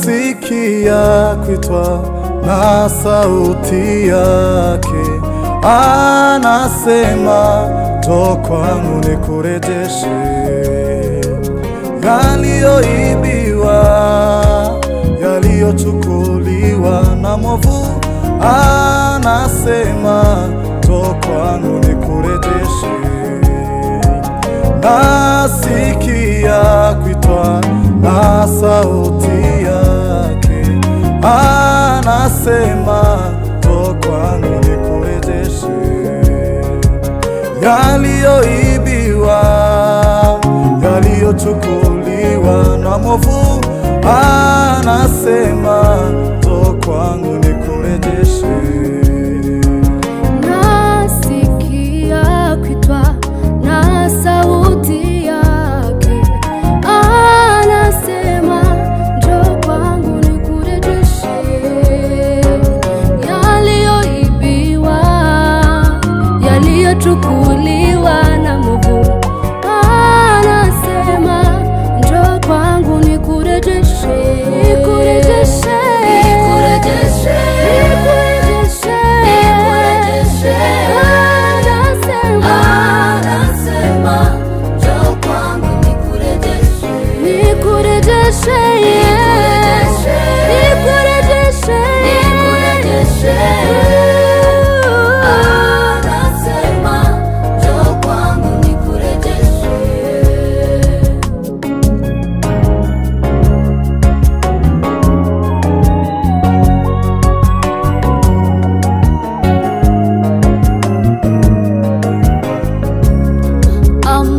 Nasikia kuitwa na sauti yake, anasema njoo kwangu nikurejeshe yaliyoibiwa, yaliyochukuliwa na mwovu. Anasema njoo kwangu nikurejeshe. Nasikia kuitwa na sauti yake, anasema njoo kwangu nikurejeshe yaliyoibiwa, yaliyochukuliwa na mwovu. Anasema njoo kwangu nikurejeshe. Nasikia kuitwa na sauti yake, anasema njoo kwangu nikurejeshe yaliyoibiwa, yaliyochukuliwa na mwovu. Anasema njoo kwangu nikurejeshe, nikurejeshe, nikurejeshe, nikurejeshe, nikurejeshe. Anasema njoo kwangu nikurejeshe, nikurejeshe, nikurejeshe, nikurejeshe, nikurejeshe. Anasema njoo kwangu nikurejeshe.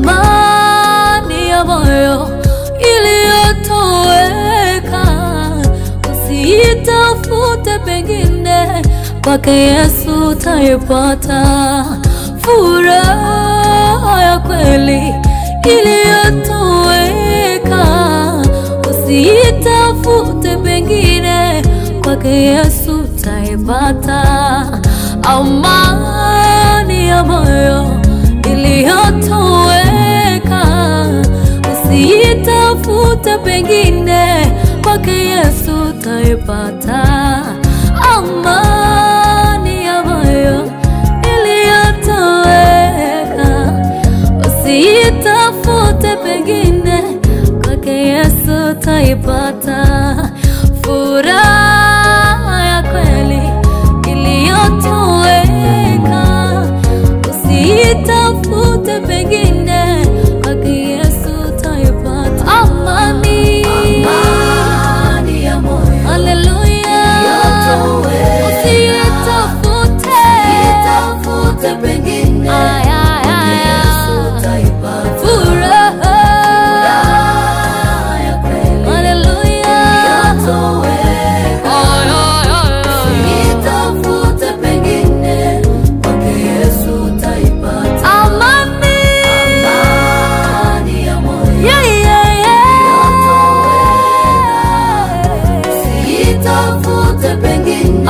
Amani ya moyo iliyotoweka, usiitafute pengine, kwake Yesu utaipata. Furaha ya kweli iliyotoweka, usiitafute pengine, kwake Yesu utaipata. Amani ya moyo iliyotoweka, usiitafute pengine, kwake Yesu utaipata. Amani ya moyo iliyotoweka, usiitafute pengine, kwake Yesu utaipata. Furaha ya kweli iliyotoweka, usiitafute pengine, kwake Yesu utaipata. Amani, amani ya moyo, haleluya, usiitafute, usiitafute pengine, kwake Yesu utaipata. Furaha ya kweli, haleluya, usiitafute pengine, kwake Yesu utaipata. Amani, amani ya moyo, usiitafute pengine,